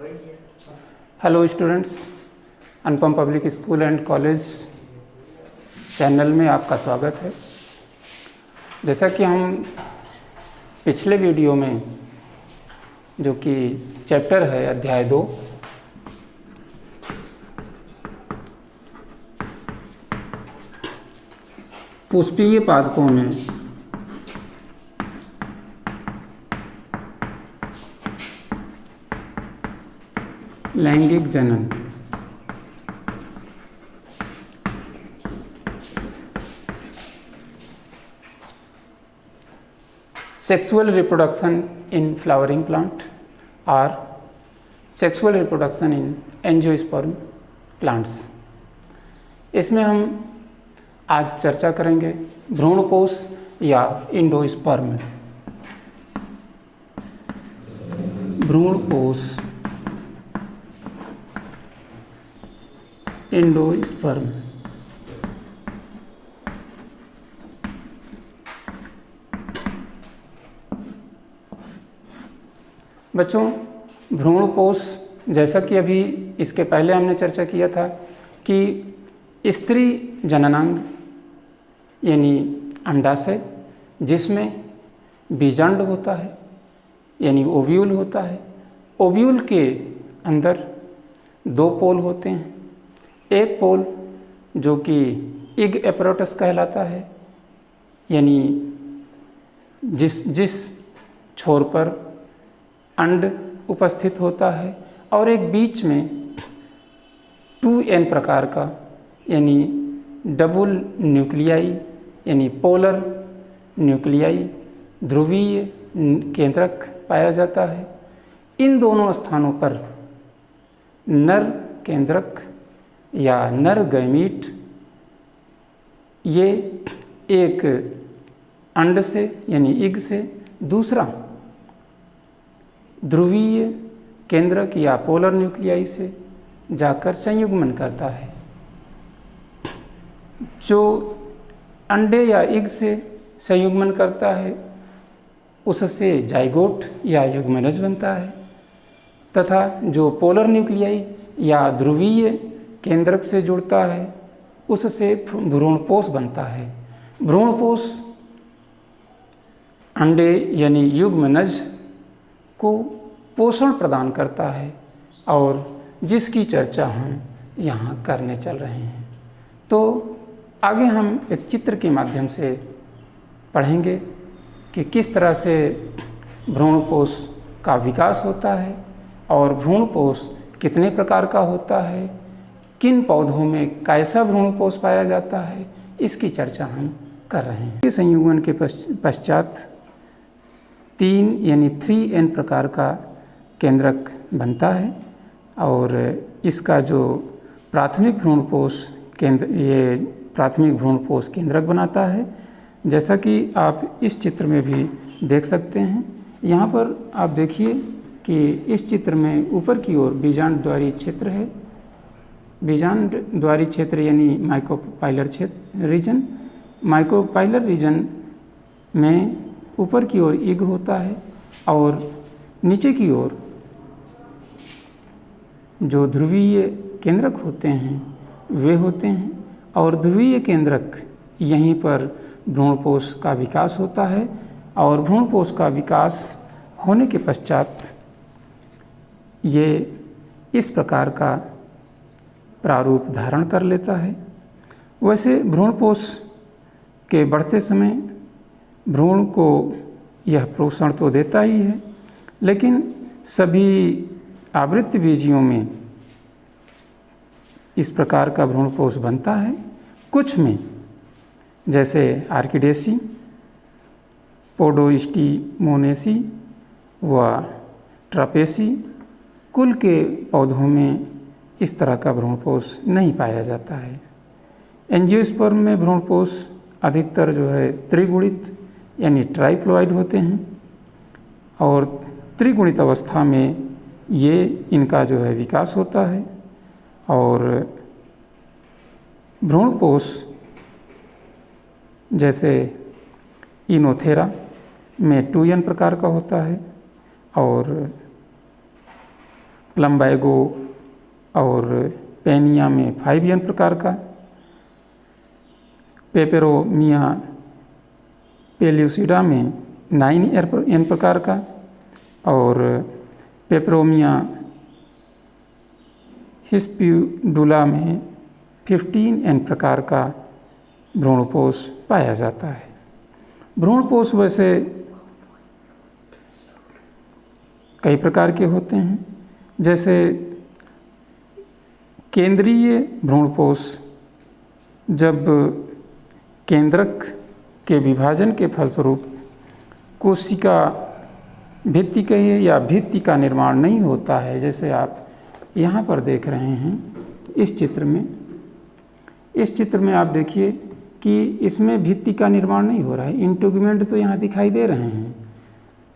Hello students, Anupam public school and college channel में आपका स्वागत है। जैसा कि हम पिछले वीडियो में जो कि चैप्टर है अध्याय 2 पुष्पीय पादपों में लैंगिक जनन sexual reproduction in flowering plant और sexual reproduction in angiosperm plants. इसमें हम आज चर्चा करेंगे भ्रूणपोष या इंडोस्पर्म। भ्रूणपोष इंडोस्पर्म। बच्चों, भ्रूणपोष जैसा कि अभी इसके पहले हमने चर्चा किया था कि स्त्री जननांग यानी अंडाशय जिसमें बीजांड होता है यानी ओव्यूल होता है। ओव्यूल के अंदर 2 पोल होते हैं। एक पोल जो कि इग एपैरेटस कहलाता है यानी जिस छोर पर अंड उपस्थित होता है, और एक बीच में 2n प्रकार का यानी डबल न्यूक्लियाई यानी पोलर न्यूक्लियाई ध्रुवीय केंद्रक पाया जाता है। इन दोनों स्थानों पर नर केंद्रक या नर गैमीट ये एक अंड से यानी इग से दूसरा ध्रुवीय केंद्रक या पोलर न्यूक्लियाई से जाकर संयुग्मन करता है। जो अंडे या इग से संयुग्मन करता है उससे जाइगोट या युग्मनज बनता है, तथा जो पोलर न्यूक्लियाई या ध्रुवीय केंद्रक से जुड़ता है उससे भ्रूणपोष बनता है। भ्रूणपोष अंडे यानी युग्मनज को पोषण प्रदान करता है और जिसकी चर्चा हम यहाँ करने चल रहे हैं। तो आगे हम एक चित्र के माध्यम से पढ़ेंगे कि किस तरह से भ्रूणपोष का विकास होता है और भ्रूणपोष कितने प्रकार का होता है, किन पौधों में कैसा भ्रूणपोष पाया जाता है, इसकी चर्चा हम कर रहे हैं। संयुग्मन के पश्चात 3 यानी 3n प्रकार का केंद्रक बनता है और इसका जो प्राथमिक भ्रूणपोष केंद्र ये प्राथमिक भ्रूणपोष केंद्रक बनाता है, जैसा कि आप इस चित्र में भी देख सकते हैं। यहाँ पर आप देखिए कि इस चित्र में ऊपर की ओर बीजांड द्वारी क्षेत्र है। बीजांड द्वारी क्षेत्र यानी माइक्रोपाइलर क्षेत्र रीजन। माइक्रोपाइलर रीजन में ऊपर की ओर इग होता है और नीचे की ओर जो ध्रुवीय केंद्रक होते हैं वे होते हैं, और ध्रुवीय केंद्रक यहीं पर भ्रूणपोष का विकास होता है। और भ्रूणपोष का विकास होने के पश्चात ये इस प्रकार का प्रारूप धारण कर लेता है। वैसे भ्रूणपोष के बढ़ते समय भ्रूण को यह पोषण तो देता ही है, लेकिन सभी आवृत्त बीजियों में इस प्रकार का भ्रूणपोष बनता है। कुछ में जैसे आर्किडेसी, पोडोस्टिमोनेसी व ट्रापेसी कुल के पौधों में इस तरह का भ्रूणपोष नहीं पाया जाता है। एंजियोस्पर्म में भ्रूणपोष अधिकतर जो है त्रिगुणित यानी ट्राइप्लॉइड होते हैं, और त्रिगुणित अवस्था में ये इनका जो है विकास होता है। और भ्रूणपोष जैसे इनोथेरा में 2n प्रकार का होता है, और प्लम्बाइगो और पेनिया में 5 n प्रकार का, पेपेरोमिया पेल्यूसिडा में 9 n प्रकार का और पेपेरोमिया हिस्प्यूडुला में 15 n प्रकार का भ्रूणपोष पाया जाता है। भ्रूणपोष वैसे कई प्रकार के होते हैं, जैसे केंद्रीय भ्रूणपोष जब केंद्रक के विभाजन के फलस्वरूप कोशिका भित्ति कहिए या भित्ति का निर्माण नहीं होता है, जैसे आप यहाँ पर देख रहे हैं इस चित्र में आप देखिए कि इसमें भित्ति का निर्माण नहीं हो रहा है। इंटुगमेंट तो यहाँ दिखाई दे रहे हैं,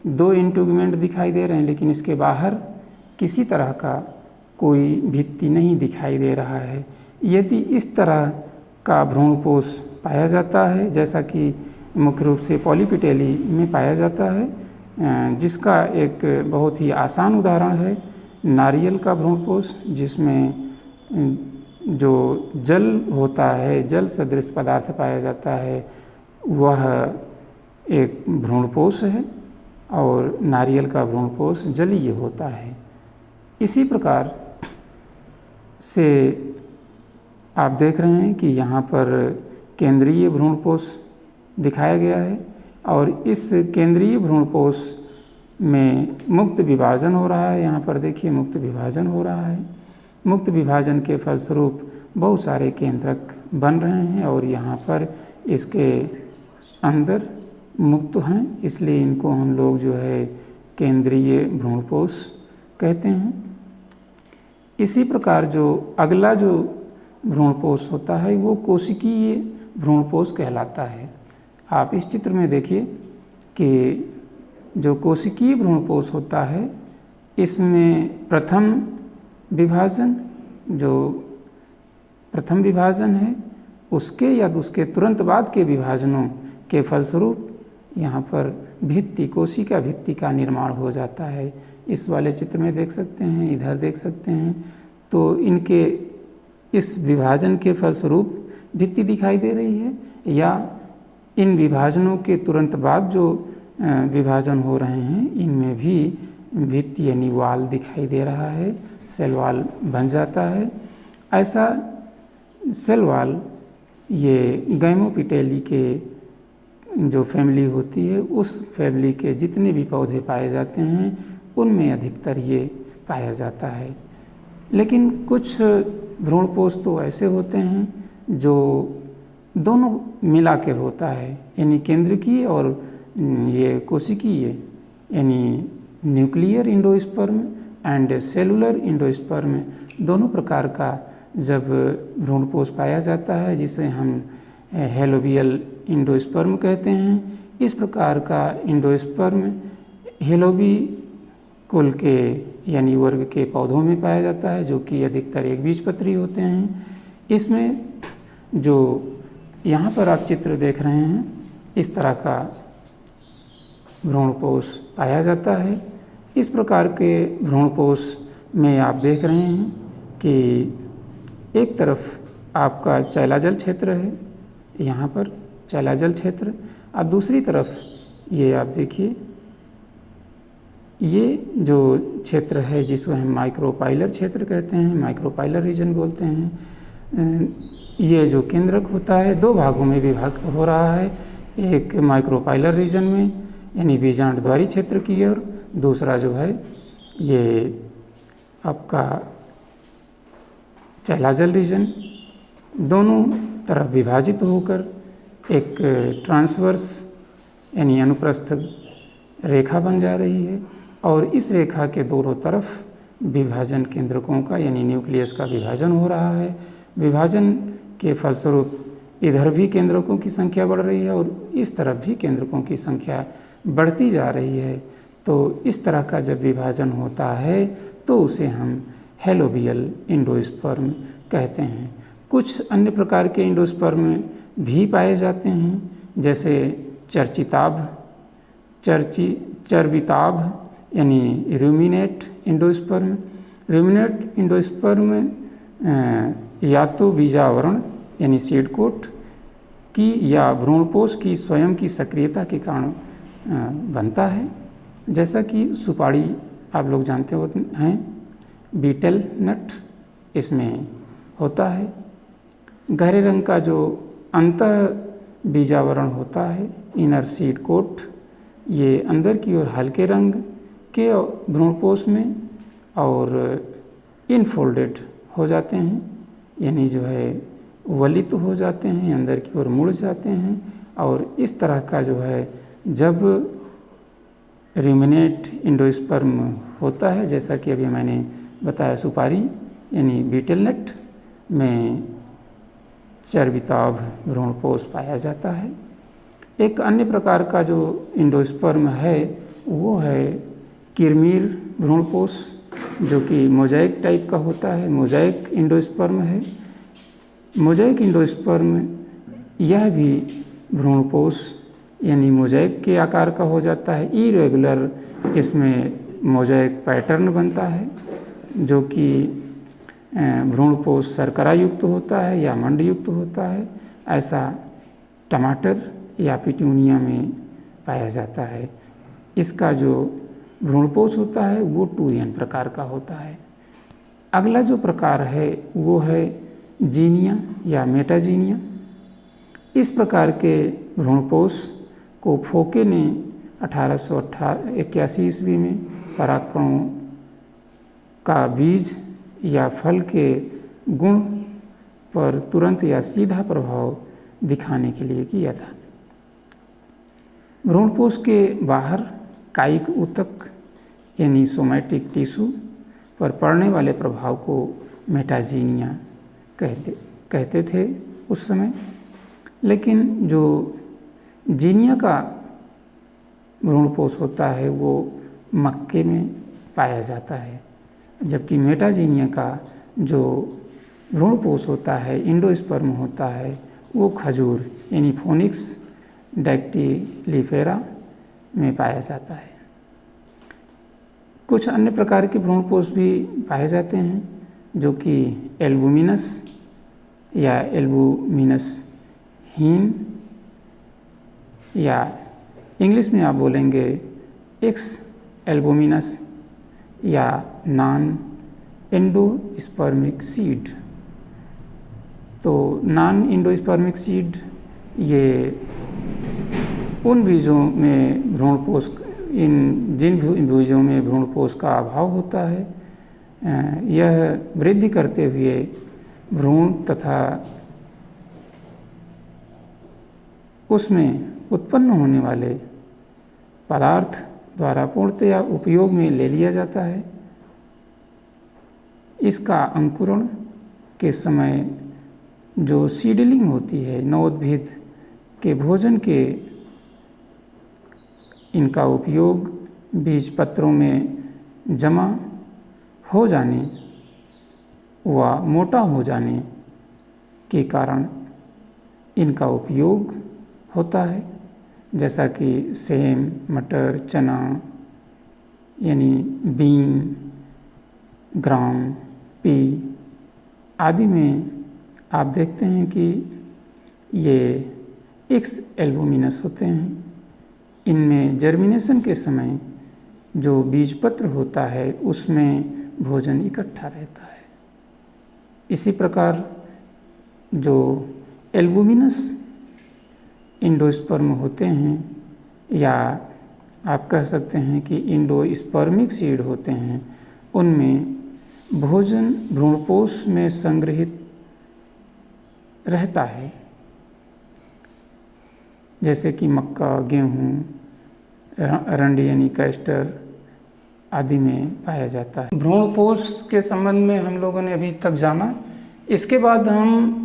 2 इंटुगमेंट दिखाई दे रहे हैं, लेकिन इसके बाहर किसी तरह का कोई भित्ति नहीं दिखाई दे रहा है। यदि इस तरह का भ्रूणपोष पाया जाता है, जैसा कि मुख्य रूप से पॉलीपिटेली में पाया जाता है, जिसका एक बहुत ही आसान उदाहरण है नारियल का भ्रूणपोष, जिसमें जो जल होता है, जल सदृश पदार्थ पाया जाता है, वह एक भ्रूणपोष है और नारियल का भ्रूणपोष जलीय होता है। इसी प्रकार से आप देख रहे हैं कि यहाँ पर केंद्रीय भ्रूणपोष दिखाया गया है और इस केंद्रीय भ्रूणपोष में मुक्त विभाजन हो रहा है। यहाँ पर देखिए मुक्त विभाजन हो रहा है। मुक्त विभाजन के फलस्वरूप बहुत सारे केंद्रक बन रहे हैं और यहाँ पर इसके अंदर मुक्त हैं, इसलिए इनको हम लोग जो है केंद्रीय भ्रूणपोष कहते हैं। इसी प्रकार जो अगला जो भ्रूणपोष होता है वो कोशिकीय भ्रूणपोष कहलाता है। आप इस चित्र में देखिए कि जो कोशिकीय भ्रूणपोष होता है, इसमें प्रथम विभाजन है, उसके या उसके तुरंत बाद के विभाजनों के फलस्वरूप यहाँ पर भित्ति, कोशिका भित्ति का निर्माण हो जाता है। इस वाले चित्र में देख सकते हैं, इधर देख सकते हैं, तो इनके इस विभाजन के फलस्वरूप भित्ति दिखाई दे रही है, या इन विभाजनों के तुरंत बाद जो विभाजन हो रहे हैं इनमें भी भित्ति यानी वाल दिखाई दे रहा है, सेल वाल बन जाता है। ऐसा सेल वाल ये गैमोपिटेली के जो फैमिली होती है, उस फैमिली के जितने भी पौधे पाए जाते हैं उनमें अधिकतर ये पाया जाता है। लेकिन कुछ भ्रूणपोष तो ऐसे होते हैं जो दोनों मिला कर होता है, यानी केंद्रकीय और ये कोशिकीय, यानी nuclear endosperm and cellular endosperm, दोनों प्रकार का जब भ्रूणपोष पाया जाता है, जिसे हम हेलोबियल इंडोस्पर्म कहते हैं। इस प्रकार का इंडोस्पर्म हेलोबी कुल के यानी वर्ग के पौधों में पाया जाता है, जो कि अधिकतर एक बीजपत्री होते हैं। इसमें जो यहाँ पर आप चित्र देख रहे हैं, इस तरह का भ्रूणपोष पाया जाता है। इस प्रकार के भ्रूणपोष में आप देख रहे हैं कि एक तरफ आपका चैलाजल क्षेत्र है, यहाँ पर चैलाजल क्षेत्र, और दूसरी तरफ ये आप देखिए ये जो क्षेत्र है जिसको हम माइक्रोपाइलर क्षेत्र कहते हैं, माइक्रोपाइलर रीजन बोलते हैं। ये जो केंद्रक होता है 2 भागों में विभक्त हो रहा है, एक माइक्रोपाइलर रीजन में यानी बीजांड द्वारी क्षेत्र की ओर, दूसरा जो है ये आपका चैलाजल रीजन। दोनों तरफ विभाजित होकर एक ट्रांसवर्स यानी अनुप्रस्थ रेखा बन जा रही है और इस रेखा के दोनों तरफ विभाजन केंद्रकों का यानी न्यूक्लियस का विभाजन हो रहा है। विभाजन के फलस्वरूप इधर भी केंद्रकों की संख्या बढ़ रही है और इस तरफ भी केंद्रकों की संख्या बढ़ती जा रही है। तो इस तरह का जब विभाजन होता है तो उसे हम हेलोबियल इंडोस्पर्म कहते हैं। कुछ अन्य प्रकार के इंडोस्पर्म भी पाए जाते हैं, जैसे चर्बिताभ यानी रूमिनेट इंडोस्पर्म, रूमिनेट एंडोस्पर्म या तो बीजावरण यानी सीड कोट की या भ्रूणपोष की स्वयं की सक्रियता के कारण बनता है। जैसा कि सुपारी आप लोग जानते होते हैं, बीटल नट इसमें होता है। गहरे रंग का जो अंतः बीजावरण होता है, इनर सीड कोट, ये अंदर की ओर हल्के रंग के भ्रूणपोष में और इनफोल्डेड हो जाते हैं, यानी जो है वलित हो जाते हैं, अंदर की ओर मुड़ जाते हैं। और इस तरह का जो है जब रूमिनेट एंडोस्पर्म होता है, जैसा कि अभी मैंने बताया सुपारी यानी बीटल नट में चर्बिताभ भ्रूणपोष पाया जाता है। एक अन्य प्रकार का जो एंडोस्पर्म है वो है किरमीर भ्रूणपोष, जो कि मोज़ेक टाइप का होता है, मोज़ेक एंडोस्पर्म है। मोज़ेक एंडोस्पर्म यह भी भ्रूणपोष यानी मोज़ेक के आकार का हो जाता है। इरेगुलर इसमें मोज़ेक पैटर्न बनता है, जो कि भ्रूणपोष शर्करा युक्त होता है या मंड युक्त होता है। ऐसा टमाटर या पिटूनिया में पाया जाता है। इसका जो भ्रूणपोष होता है वो 2n प्रकार का होता है। अगला जो प्रकार है वो है जीनिया या मेटाजीनिया। इस प्रकार के भ्रूणपोष को फोके ने 1881 ईस्वी में परागकणों का बीज या फल के गुण पर तुरंत या सीधा प्रभाव दिखाने के लिए किया था। भ्रूणपोष के बाहर कायिक ऊतक यानी सोमैटिक टिश्यू पर पड़ने वाले प्रभाव को मेटाजीनिया कहते थे उस समय। लेकिन जो जीनिया का भ्रूणपोष होता है वो मक्के में पाया जाता है, जबकि मेटाजीनिया का जो भ्रूणपोष होता है, एंडोस्पर्म होता है, वो खजूर यानी फोनिक्स डैक्टिलिफेरा में पाया जाता है। कुछ अन्य प्रकार के भ्रूणपोष भी पाए जाते हैं, जो कि एल्बुमिनस या एल्बुमिनस हीन या इंग्लिश में आप बोलेंगे एक्स एल्बुमिनस या नॉन एंडोस्पर्मिक सीड। तो नॉन एंडोस्पर्मिक सीड ये उन बीजों में भ्रूणपोष जिन बीजों में भ्रूणपोष का अभाव होता है, यह वृद्धि करते हुए भ्रूण तथा उसमें उत्पन्न होने वाले पदार्थ द्वारा पूर्णतया उपयोग में ले लिया जाता है। इसका अंकुरण के समय जो सीडलिंग होती है, नवोद्भिद के भोजन के इनका उपयोग बीज पत्रों में जमा हो जाने व मोटा हो जाने के कारण इनका उपयोग होता है, जैसा कि सेम, मटर, चना यानी बीन, ग्राम, पी आदि में आप देखते हैं कि ये एक्स एल्बुमिनस होते हैं। इनमें जर्मिनेशन के समय जो बीजपत्र होता है उसमें भोजन इकट्ठा रहता है। इसी प्रकार जो एल्बुमिनस एंडोस्पर्म होते हैं, या आप कह सकते हैं कि एंडोस्पर्मिक सीड होते हैं, उनमें भोजन भ्रूणपोष में संग्रहित रहता है, जैसे कि मक्का, गेहूँ, रंडी यानी कैस्टर आदि में पाया जाता है। भ्रूणपोष के संबंध में हम लोगों ने अभी तक जाना। इसके बाद हम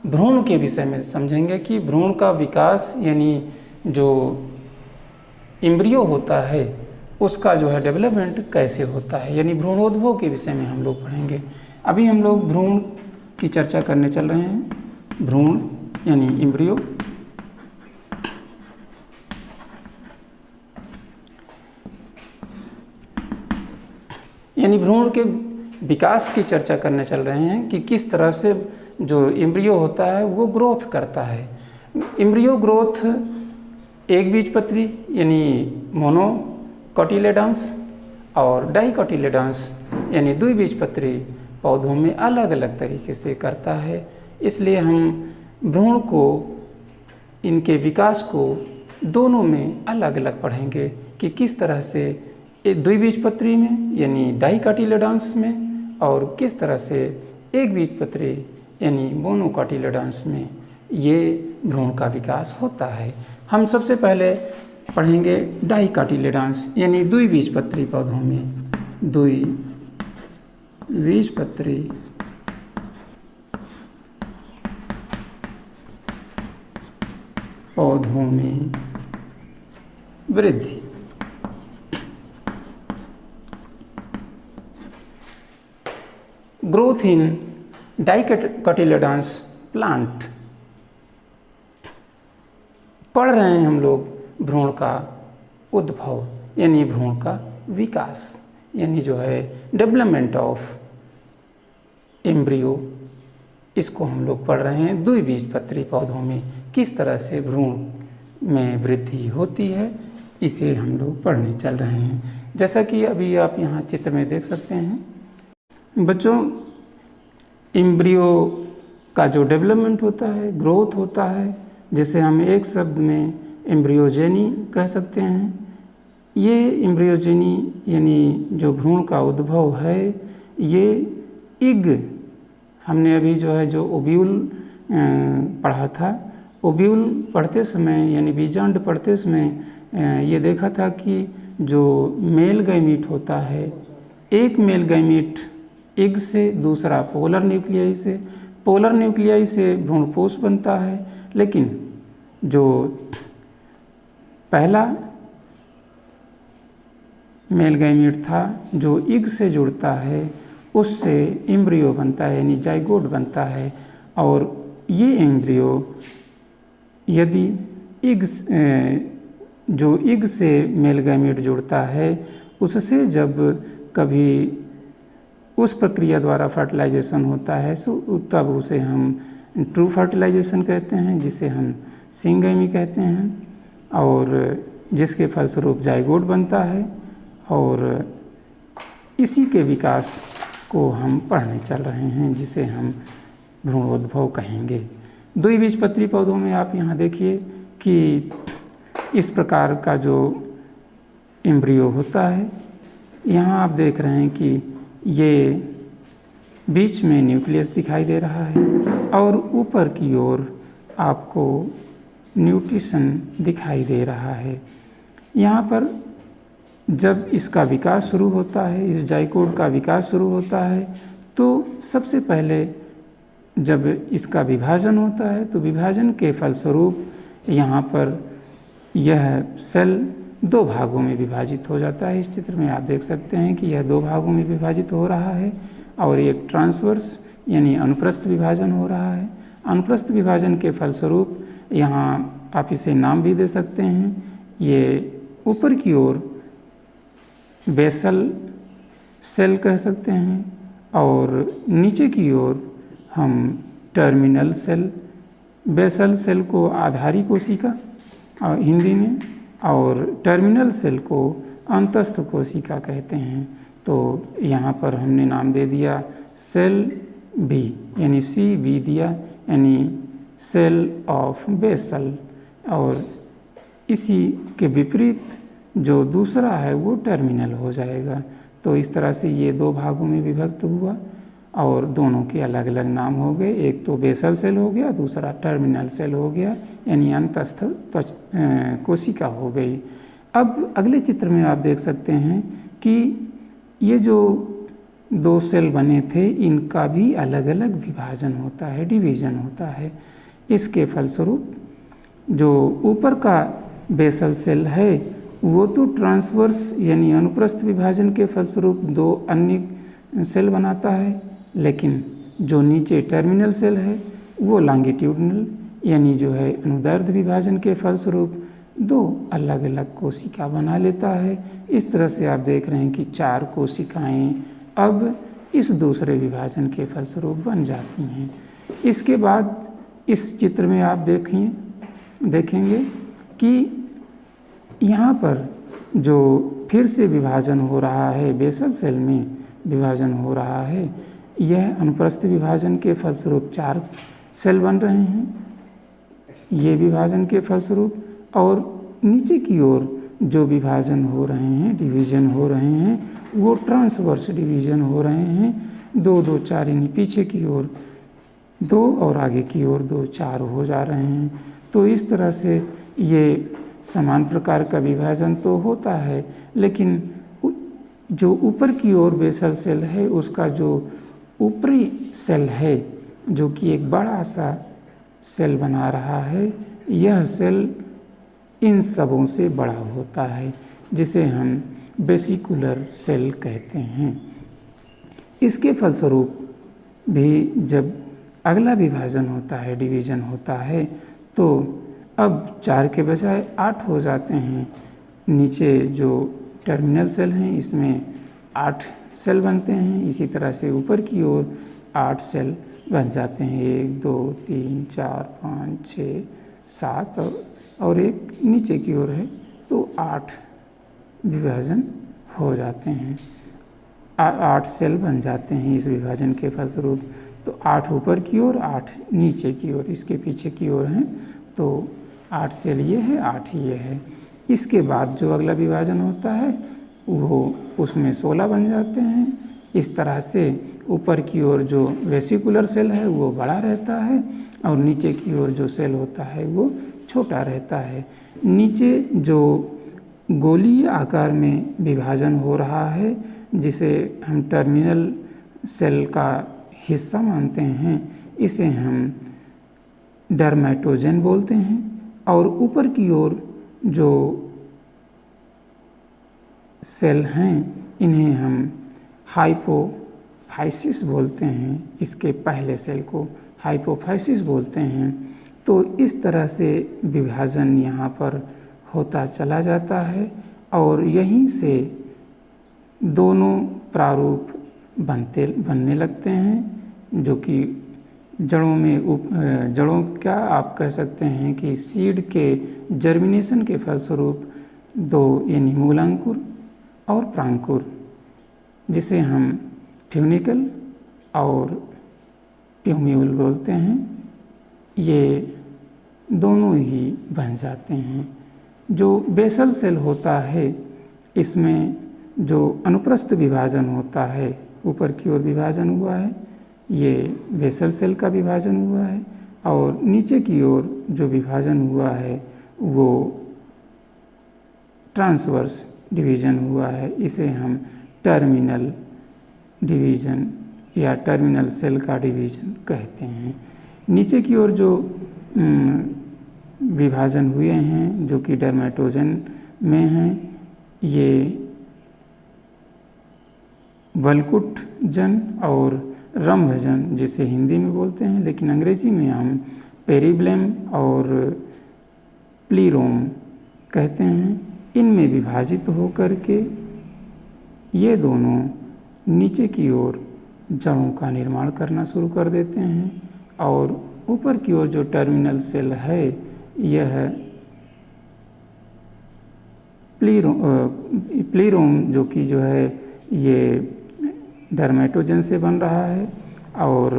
भ्रूण के विषय में समझेंगे कि भ्रूण का विकास यानी जो एम्ब्रियो होता है उसका जो है डेवलपमेंट कैसे होता है, यानी भ्रूणोद्भव के विषय में हम लोग पढ़ेंगे। अभी हम लोग भ्रूण की चर्चा करने चल रहे हैं। भ्रूण यानी एम्ब्रियो। यानी भ्रूण के विकास की चर्चा करने चल रहे हैं कि किस तरह से जो एम्ब्रियो होता है वो ग्रोथ करता है। एम्ब्रियो ग्रोथ एक बीजपत्री यानी मोनोकोटिलेडॉन्स और डाइकोटिलेडॉन्स यानी द्विबीजपत्री पौधों में अलग अलग तरीके से करता है। इसलिए हम भ्रूण को, इनके विकास को दोनों में अलग अलग पढ़ेंगे कि किस तरह से द्विबीजपत्री में यानी डाइकोटिलेडॉन्स में और किस तरह से एक बीजपत्री यानी मोनोकोटिलेडॉन्स में ये भ्रूण का विकास होता है। हम सबसे पहले पढ़ेंगे डाइकोटिलेडॉन्स यानी द्विबीजपत्री पौधों में। द्विबीजपत्री पौधों में वृद्धि। Growth in dicotyledons plant. पढ़ रहे हैं हम लोग भ्रूण का उद्भव यानी भ्रूण का विकास यानी जो है डेवलपमेंट ऑफ एम्ब्रियो। इसको हम लोग पढ़ रहे हैं द्विबीजपत्री पौधों में किस तरह से भ्रूण में वृद्धि होती है, इसे हम लोग पढ़ने चल रहे हैं। जैसा कि अभी आप यहाँ चित्र में देख सकते हैं बच्चों, एम्ब्रियो का जो डेवलपमेंट होता है, ग्रोथ होता है, जिसे हम एक शब्द में एम्ब्रियोजेनी कह सकते हैं। ये एम्ब्रियोजेनी यानी जो भ्रूण का उद्भव है, ये इग, हमने अभी जो है जो ओव्यूल पढ़ा था, ओव्यूल पढ़ते समय यानी बीजांड पढ़ते समय ये देखा था कि जो मेल गैमीट होता है, एक मेल गैमीट इग से, दूसरा पोलर न्यूक्लियाई से, पोलर न्यूक्लियाई से भ्रूणपोष बनता है। लेकिन जो पहला मेल गैमीट था जो इग से जुड़ता है, उससे एम्ब्रियो बनता है यानी जाइगोट बनता है। और ये एम्ब्रियो यदि इग जो इग से मेल गैमीट जुड़ता है, उससे जब कभी उस प्रक्रिया द्वारा फर्टिलाइजेशन होता है तब उसे हम ट्रू फर्टिलाइजेशन कहते हैं, जिसे हम सिंगैमी कहते हैं, और जिसके फलस्वरूप जाइगोट बनता है। और इसी के विकास को हम पढ़ने चल रहे हैं, जिसे हम भ्रूणोद्भव कहेंगे। द्विबीजपत्री पौधों में आप यहाँ देखिए कि इस प्रकार का जो एम्ब्रियो होता है, यहाँ आप देख रहे हैं कि ये बीच में न्यूक्लियस दिखाई दे रहा है और ऊपर की ओर आपको न्यूट्रिशन दिखाई दे रहा है। यहाँ पर जब इसका विकास शुरू होता है, इस जाइगोट का विकास शुरू होता है, तो सबसे पहले जब इसका विभाजन होता है तो विभाजन के फलस्वरूप यहाँ पर यह सेल दो भागों में विभाजित हो जाता है। इस चित्र में आप देख सकते हैं कि यह दो भागों में विभाजित हो रहा है और एक ट्रांसवर्स यानी अनुप्रस्थ विभाजन हो रहा है। अनुप्रस्थ विभाजन के फलस्वरूप यहाँ आप इसे नाम भी दे सकते हैं। ये ऊपर की ओर बेसल सेल कह सकते हैं और नीचे की ओर हम टर्मिनल सेल, बेसल सेल को आधारी कोशिका हिंदी में, और टर्मिनल सेल को अंतस्थ कोशिका कहते हैं। तो यहाँ पर हमने नाम दे दिया सेल बी यानी सी बी दिया, यानी सेल ऑफ बेसल। और इसी के विपरीत जो दूसरा है वो टर्मिनल हो जाएगा। तो इस तरह से ये दो भागों में विभक्त हुआ और दोनों के अलग अलग नाम हो गए। एक तो बेसल सेल हो गया, दूसरा टर्मिनल सेल हो गया, यानी अंतस्थ कोशिका हो गई। अब अगले चित्र में आप देख सकते हैं कि ये जो दो सेल बने थे, इनका भी अलग अलग विभाजन होता है, डिवीज़न होता है। इसके फलस्वरूप जो ऊपर का बेसल सेल है वो तो ट्रांसवर्स यानी अनुप्रस्थ विभाजन के फलस्वरूप दो अन्य सेल बनाता है, लेकिन जो नीचे टर्मिनल सेल है वो लॉन्गिट्यूडनल यानी जो है अनुदैर्ध्य विभाजन के फलस्वरूप दो अलग अलग कोशिका बना लेता है। इस तरह से आप देख रहे हैं कि चार कोशिकाएं अब इस दूसरे विभाजन के फलस्वरूप बन जाती हैं। इसके बाद इस चित्र में आप देखेंगे कि यहाँ पर जो फिर से विभाजन हो रहा है, बेसल सेल में विभाजन हो रहा है, यह अनुप्रस्थ विभाजन के फलस्वरूप 4 सेल बन रहे हैं, ये विभाजन के फलस्वरूप। और नीचे की ओर जो विभाजन हो रहे हैं, डिवीज़न हो रहे हैं, वो ट्रांसवर्स डिवीज़न हो रहे हैं। 2 2 4 यानी पीछे की ओर 2 और आगे की ओर 2 4 हो जा रहे हैं। तो इस तरह से ये समान प्रकार का विभाजन तो होता है, लेकिन जो ऊपर की ओर बेसल सेल है, उसका जो ऊपरी सेल है, जो कि एक बड़ा सा सेल बना रहा है, यह सेल इन सबों से बड़ा होता है, जिसे हम वेसिकुलर सेल कहते हैं। इसके फलस्वरूप भी जब अगला विभाजन होता है, डिवीज़न होता है, तो अब 4 के बजाय 8 हो जाते हैं। नीचे जो टर्मिनल सेल हैं, इसमें 8 सेल बनते हैं। इसी तरह से ऊपर की ओर 8 सेल बन जाते हैं। 1 2 3 4 5 6 7 और एक नीचे की ओर है, तो 8 विभाजन हो जाते हैं। 8 सेल बन जाते हैं इस विभाजन के फलस्वरूप। तो 8 ऊपर की ओर, 8 नीचे की ओर, इसके पीछे की ओर हैं, तो 8 सेल ये है, 8 ये है। इसके बाद जो अगला विभाजन होता है, वो उसमें 16 बन जाते हैं। इस तरह से ऊपर की ओर जो वेसिकुलर सेल है वो बड़ा रहता है, और नीचे की ओर जो सेल होता है वो छोटा रहता है। नीचे जो गोलीय आकार में विभाजन हो रहा है, जिसे हम टर्मिनल सेल का हिस्सा मानते हैं, इसे हम डर्मेटोजेन बोलते हैं। और ऊपर की ओर जो सेल हैं, इन्हें हम हाइपोफाइसिस बोलते हैं। इसके पहले सेल को हाइपोफाइसिस बोलते हैं। तो इस तरह से विभाजन यहाँ पर होता चला जाता है, और यहीं से दोनों प्रारूप बनने लगते हैं, जो कि जड़ों क्या आप कह सकते हैं कि सीड के जर्मिनेशन के फलस्वरूप 2 यानी मूलांकुर और प्रांकुर, जिसे हम फ्यूनिकल और प्यूम्यूल बोलते हैं, ये दोनों ही बन जाते हैं। जो बेसल सेल होता है, इसमें जो अनुप्रस्थ विभाजन होता है, ऊपर की ओर विभाजन हुआ है, ये बेसल सेल का विभाजन हुआ है। और नीचे की ओर जो विभाजन हुआ है वो ट्रांसवर्स डिवीज़न हुआ है। इसे हम टर्मिनल डिवीज़न या टर्मिनल सेल का डिवीज़न कहते हैं। नीचे की ओर जो विभाजन हुए हैं, जो कि डर्मेटोजन में हैं, ये वल्कुटजन और रंभजन, जिसे हिंदी में बोलते हैं, लेकिन अंग्रेजी में हम पेरिब्लेम और प्लीरोम कहते हैं। इनमें विभाजित होकर के ये दोनों नीचे की ओर जड़ों का निर्माण करना शुरू कर देते हैं, और ऊपर की ओर जो टर्मिनल सेल है, यह प्लीरोम जो कि जो है ये डर्मेटोजन से बन रहा है, और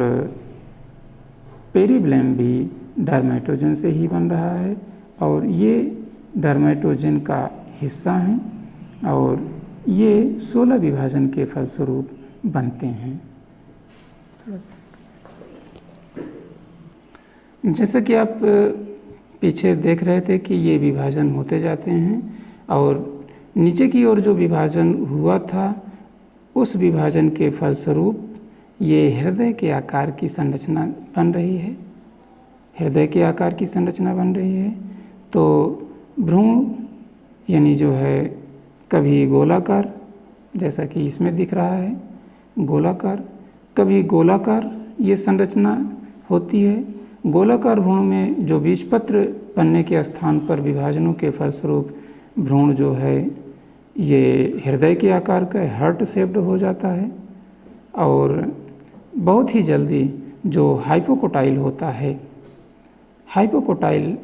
पेरिब्लेम भी डर्मेटोजन से ही बन रहा है, और ये डर्मेटोजन का हिस्सा हैं, और ये 16 विभाजन के फलस्वरूप बनते हैं। जैसा कि आप पीछे देख रहे थे कि ये विभाजन होते जाते हैं, और नीचे की ओर जो विभाजन हुआ था, उस विभाजन के फलस्वरूप ये हृदय के आकार की संरचना बन रही है। हृदय के आकार की संरचना बन रही है। तो भ्रूण यानी जो है कभी गोलाकार, जैसा कि इसमें दिख रहा है गोलाकार, कभी गोलाकार ये संरचना होती है। गोलाकार भ्रूण में जो बीजपत्र बनने के स्थान पर विभाजनों के फलस्वरूप भ्रूण जो है ये हृदय के आकार का हार्ट शेप्ड हो जाता है। और बहुत ही जल्दी जो हाइपोकोटाइल होता है, हाइपोकोटाइल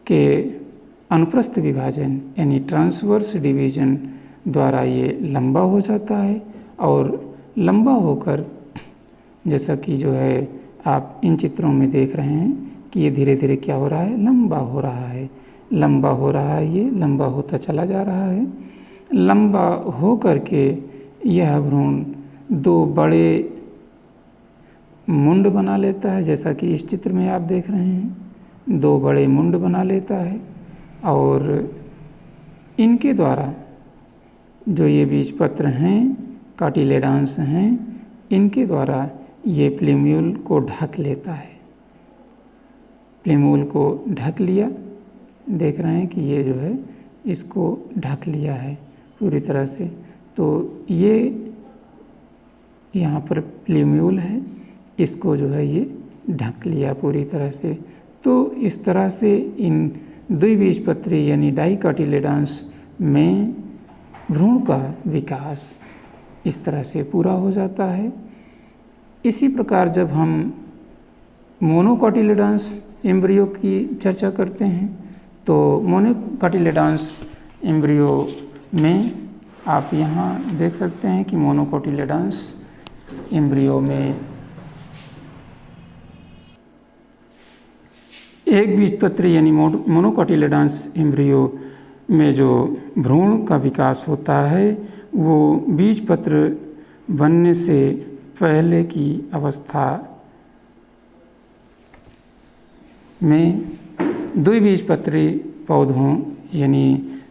के अनुप्रस्थ विभाजन यानी ट्रांसवर्स डिवीजन द्वारा ये लंबा हो जाता है और लंबा होकर, जैसा कि जो है आप इन चित्रों में देख रहे हैं कि ये धीरे धीरे क्या हो रहा है, लंबा हो रहा है, लंबा हो रहा है, ये लंबा होता चला जा रहा है। लंबा हो करके यह भ्रूण दो बड़े मुंड बना लेता है, जैसा कि इस चित्र में आप देख रहे हैं, दो बड़े मुंड बना लेता है और इनके द्वारा जो ये बीजपत्र हैं, कार्टिलेडॉन्स हैं, इनके द्वारा ये प्लीम्यूल को ढक लेता है। प्लीम्यूल को ढक लिया, देख रहे हैं कि ये जो है इसको ढक लिया है पूरी तरह से। तो ये यहाँ पर प्लीम्यूल है, इसको जो है ये ढक लिया पूरी तरह से। तो इस तरह से इन द्विबीजपत्री यानी डाइकोटिलेडॉन्स में भ्रूण का विकास इस तरह से पूरा हो जाता है। इसी प्रकार जब हम मोनोकोटिलेडॉन्स एम्ब्रियो की चर्चा करते हैं तो मोनोकोटिलेडॉन्स एम्ब्रियो में आप यहाँ देख सकते हैं कि मोनोकोटिलेडॉन्स एम्ब्रियो में एक बीजपत्री यानी मोनोकोटिलेडॉन्स एम्ब्रियो में जो भ्रूण का विकास होता है वो बीजपत्र बनने से पहले की अवस्था में द्विबीजपत्री पौधों यानी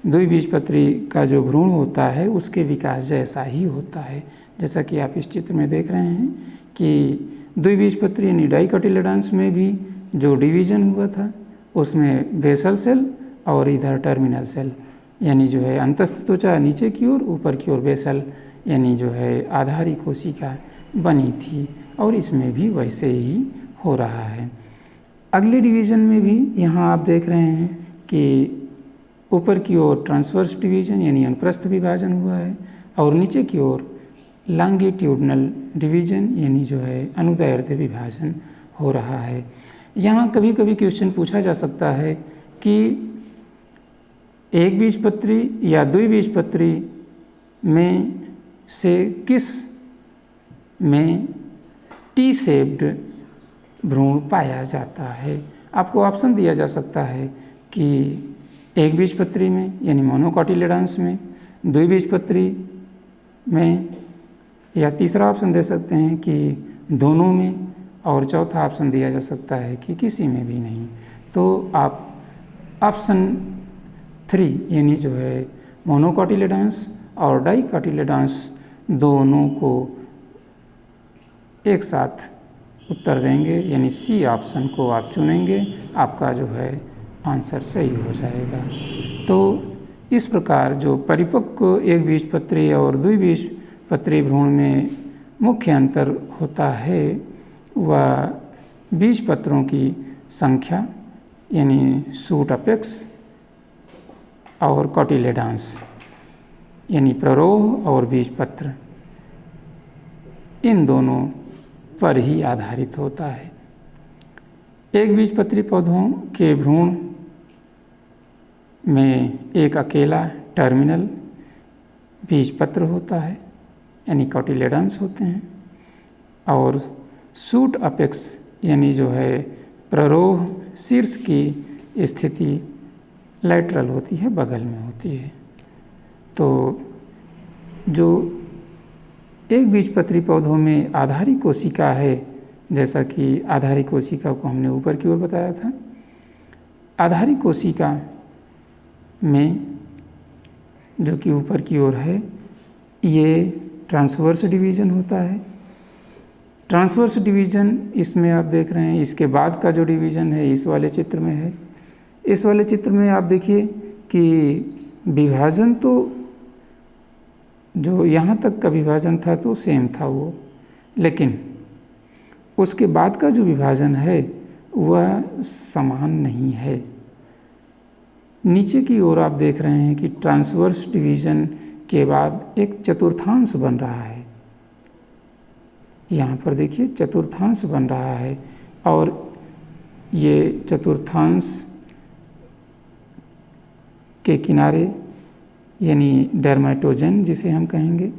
द्विबीजपत्री का जो भ्रूण होता है उसके विकास जैसा ही होता है। जैसा कि आप इस चित्र में देख रहे हैं कि द्विबीजपत्री यानी डाइकोटिलेडॉन्स में भी जो डिवीज़न हुआ था उसमें बेसल सेल और इधर टर्मिनल सेल यानी जो है अंतस्थ त्वचा नीचे की ओर, ऊपर की ओर बेसल यानी जो है आधारी कोशिका बनी थी और इसमें भी वैसे ही हो रहा है। अगले डिवीज़न में भी यहाँ आप देख रहे हैं कि ऊपर की ओर ट्रांसवर्स डिवीज़न यानी अनुप्रस्थ विभाजन हुआ है और नीचे की ओर लॉन्गिट्यूडनल डिवीज़न यानी जो है अनुदैर्ध्य विभाजन हो रहा है। यहाँ कभी कभी क्वेश्चन पूछा जा सकता है कि एक बीजपत्री या द्विबीजपत्री में से किस में टी शेप्ड भ्रूण पाया जाता है। आपको ऑप्शन दिया जा सकता है कि एक बीजपत्री में यानी मोनोकोटिलेडॉन्स में, द्विबीजपत्री में, या तीसरा ऑप्शन दे सकते हैं कि दोनों में, और चौथा ऑप्शन दिया जा सकता है कि किसी में भी नहीं। तो आप ऑप्शन 3 यानी जो है मोनोकोटिलेडॉन्स और डाइकोटिलेडॉन्स दोनों को एक साथ उत्तर देंगे यानी सी ऑप्शन को आप चुनेंगे, आपका जो है आंसर सही हो जाएगा। तो इस प्रकार जो परिपक्व एक बीजपत्री और द्विबीजपत्री भ्रूण में मुख्य अंतर होता है वह बीजपत्रों की संख्या यानी शूट अपेक्स और कोटिलेडॉन्स यानी प्ररोह और बीजपत्र, इन दोनों पर ही आधारित होता है। एक बीजपत्री पौधों के भ्रूण में एक अकेला टर्मिनल बीजपत्र होता है यानी कोटिलेडॉन्स होते हैं और शूट अपेक्स यानी जो है प्ररोह शीर्ष की स्थिति लैटरल होती है, बगल में होती है। तो जो एक बीजपत्री पौधों में आधारी कोशिका है, जैसा कि आधारी कोशिका को हमने ऊपर की ओर बताया था, आधारी कोशिका में जो कि ऊपर की ओर है ये ट्रांसवर्स डिवीज़न होता है। ट्रांसवर्स डिवीज़न इसमें आप देख रहे हैं, इसके बाद का जो डिवीज़न है इस वाले चित्र में है। इस वाले चित्र में आप देखिए कि विभाजन तो जो यहाँ तक का विभाजन था तो सेम था वो, लेकिन उसके बाद का जो विभाजन है वह समान नहीं है। नीचे की ओर आप देख रहे हैं कि ट्रांसवर्स डिवीज़न के बाद एक चतुर्थांश बन रहा है यहाँ पर देखिए चतुर्थांश बन रहा है और ये चतुर्थांश के किनारे यानी डर्मेटोजन जिसे हम कहेंगे,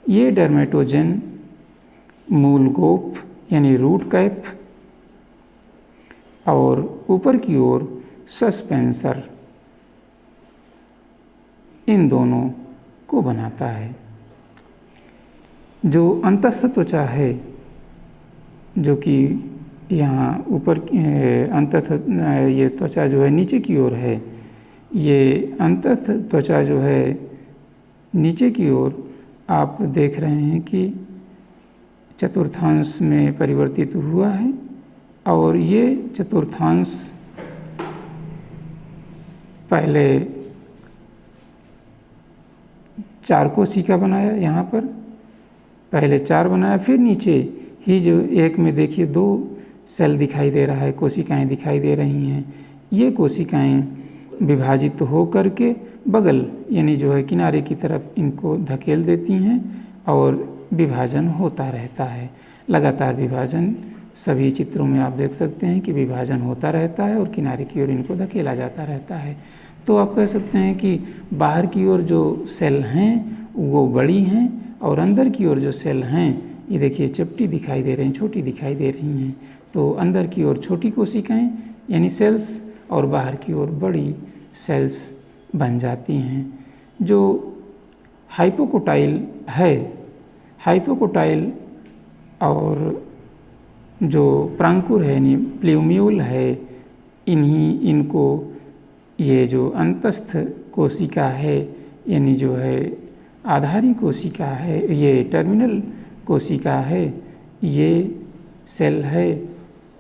ये डर्मेटोजन मूल गोप यानी रूट कैप और ऊपर की ओर सस्पेंसर, इन दोनों को बनाता है। जो अंतस्थ त्वचा है, जो कि यहाँ ऊपर अंतस्थ ये त्वचा जो है नीचे की ओर है, ये अंतस्थ त्वचा जो है नीचे की ओर आप देख रहे हैं कि चतुर्थांश में परिवर्तित हुआ है और ये चतुर्थांश पहले 4 कोशिका बनाया, यहाँ पर पहले 4 बनाया, फिर नीचे ही जो एक में देखिए 2 सेल दिखाई दे रहा है, कोशिकाएं दिखाई दे रही हैं। ये कोशिकाएं विभाजित हो करके बगल यानी जो है किनारे की तरफ इनको धकेल देती हैं और विभाजन होता रहता है। लगातार विभाजन सभी चित्रों में आप देख सकते हैं कि विभाजन होता रहता है और किनारे की ओर इनको धकेला जाता रहता है। तो आप कह सकते हैं कि बाहर की ओर जो सेल हैं वो बड़ी हैं और अंदर की ओर जो सेल हैं ये देखिए चपटी दिखाई दे रही हैं, छोटी दिखाई दे रही हैं। तो अंदर की ओर छोटी कोशिकाएं यानी सेल्स और बाहर की ओर बड़ी सेल्स बन जाती हैं। जो हाइपोकोटाइल है, हाइपोकोटाइल और जो प्रांकुर है यानी प्ल्यूम्यूल है, इनको ये जो अंतस्थ कोशिका है यानी जो है आधारी कोशिका है, ये टर्मिनल कोशिका है, ये सेल है,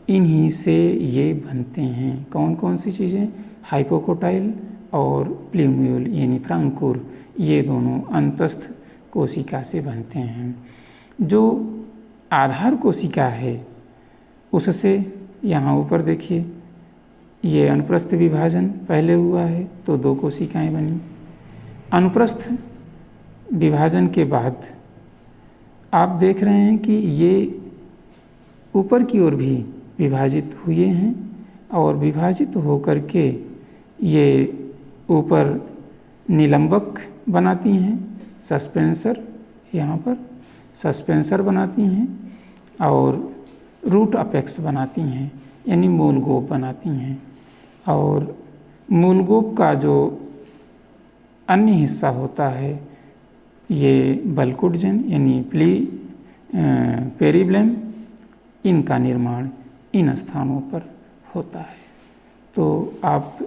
इन्हीं से ये बनते हैं। कौन कौन सी चीज़ें? हाइपोकोटाइल और प्ल्यूम्यूल यानी प्रांकुर, ये दोनों अंतस्थ कोशिका से बनते हैं। जो आधार कोशिका है उससे यहाँ ऊपर देखिए ये अनुप्रस्थ विभाजन पहले हुआ है तो 2 कोशिकाएं बनी। अनुप्रस्थ विभाजन के बाद आप देख रहे हैं कि ये ऊपर की ओर भी विभाजित हुए हैं और विभाजित होकर के ये ऊपर निलंबक बनाती हैं, सस्पेंसर, यहाँ पर सस्पेंसर बनाती हैं और रूट अपेक्स बनाती हैं यानी मूल गोप बनाती हैं। और मूल गोप का जो अन्य हिस्सा होता है ये बल्कुडजन यानी पेरिब्लम, इनका निर्माण इन स्थानों पर होता है। तो आप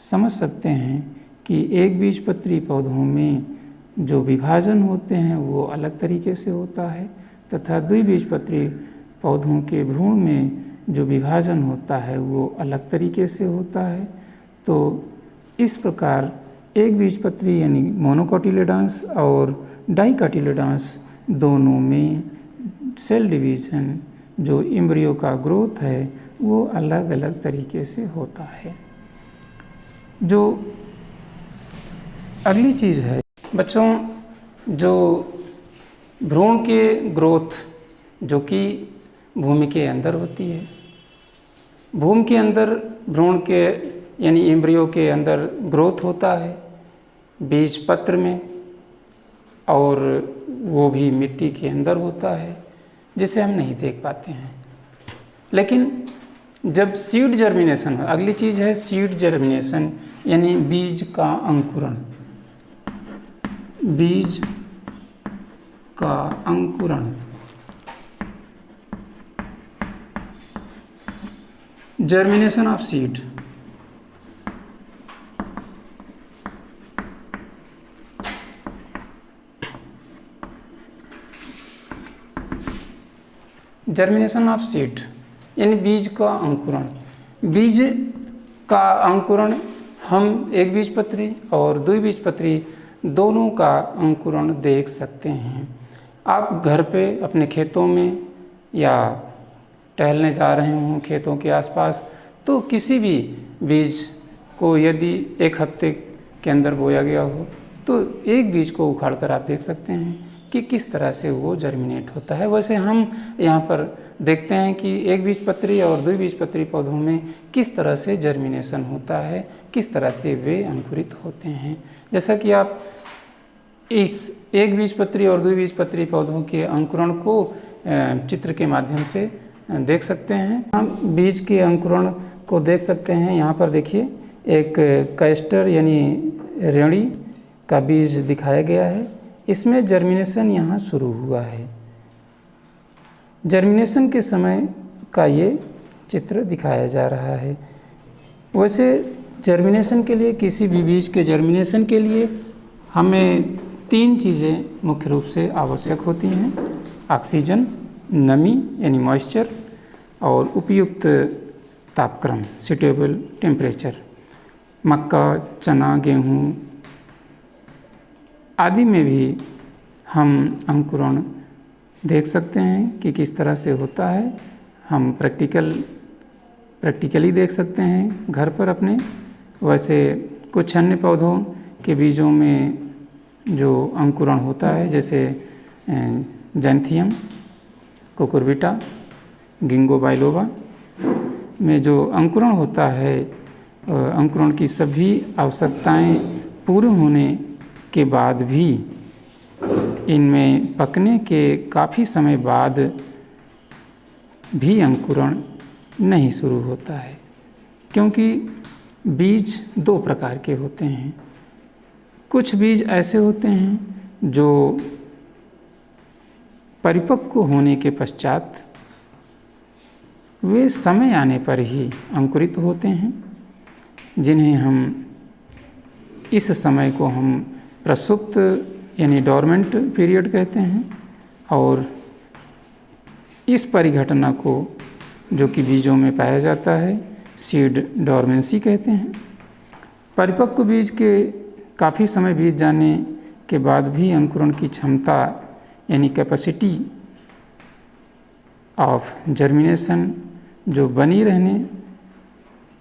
समझ सकते हैं कि एक बीजपत्री पौधों में जो विभाजन होते हैं वो अलग तरीके से होता है तथा द्विबीजपत्री पौधों के भ्रूण में जो विभाजन होता है वो अलग तरीके से होता है। तो इस प्रकार एक बीजपत्री यानी मोनोकोटिलेडॉन्स और डाइकोटिलेडॉन्स दोनों में सेल डिवीज़न जो एम्ब्रियो का ग्रोथ है वो अलग अलग तरीके से होता है। जो अगली चीज़ है बच्चों, जो भ्रूण के ग्रोथ जो कि भूमि के अंदर होती है, भूमि के अंदर भ्रूण के यानी एम्ब्रियो के अंदर ग्रोथ होता है बीजपत्र में, और वो भी मिट्टी के अंदर होता है जिसे हम नहीं देख पाते हैं। लेकिन जब सीड जर्मिनेशन हो, अगली चीज़ है सीड जर्मिनेशन यानी बीज का अंकुरण। बीज का अंकुरण, germination of seed. Germination of seed यानी बीज का अंकुरण। बीज का अंकुरण हम एक बीजपत्री और द्विबीजपत्री दोनों का अंकुरण देख सकते हैं। आप घर पे अपने खेतों में या टहलने जा रहे हों खेतों के आसपास, तो किसी भी बीज को यदि 1 हफ्ते के अंदर बोया गया हो तो एक बीज को उखाड़ कर आप देख सकते हैं कि किस तरह से वो जर्मिनेट होता है। वैसे हम यहाँ पर देखते हैं कि एक बीजपत्री और द्विबीजपत्री पौधों में किस तरह से जर्मिनेशन होता है, किस तरह से वे अंकुरित होते हैं। जैसा कि आप इस एक बीजपत्री और द्विबीजपत्री पौधों के अंकुरण को चित्र के माध्यम से देख सकते हैं। हम बीज के अंकुरण को देख सकते हैं। यहाँ पर देखिए एक कैस्टर यानी रेंडी का बीज दिखाया गया है। इसमें जर्मिनेशन यहाँ शुरू हुआ है। जर्मिनेशन के समय का ये चित्र दिखाया जा रहा है। वैसे जर्मिनेशन के लिए, किसी भी बीज के जर्मिनेशन के लिए हमें 3 चीज़ें मुख्य रूप से आवश्यक होती हैं: ऑक्सीजन, नमी यानी मॉइस्चर, और उपयुक्त तापक्रम सूटेबल टेम्परेचर। मक्का, चना, गेहूँ आदि में भी हम अंकुरण देख सकते हैं कि किस तरह से होता है। हम प्रैक्टिकली देख सकते हैं घर पर अपने। वैसे कुछ अन्य पौधों के बीजों में जो अंकुरण होता है, जैसे जैंथियम, कुकुरबिटा, गिंगो बाइलोबा में जो अंकुरण होता है, अंकुरण की सभी आवश्यकताएं पूर्ण होने के बाद भी इनमें पकने के काफ़ी समय बाद भी अंकुरण नहीं शुरू होता है, क्योंकि बीज 2 प्रकार के होते हैं। कुछ बीज ऐसे होते हैं जो परिपक्व होने के पश्चात वे समय आने पर ही अंकुरित होते हैं, जिन्हें हम इस समय को हम प्रसुप्त यानी डोरमेंट पीरियड कहते हैं। और इस परिघटना को, जो कि बीजों में पाया जाता है, सीड डोरमेंसी कहते हैं। परिपक्व बीज के काफ़ी समय बीत जाने के बाद भी अंकुरण की क्षमता यानी कैपेसिटी ऑफ जर्मिनेशन जो बनी रहने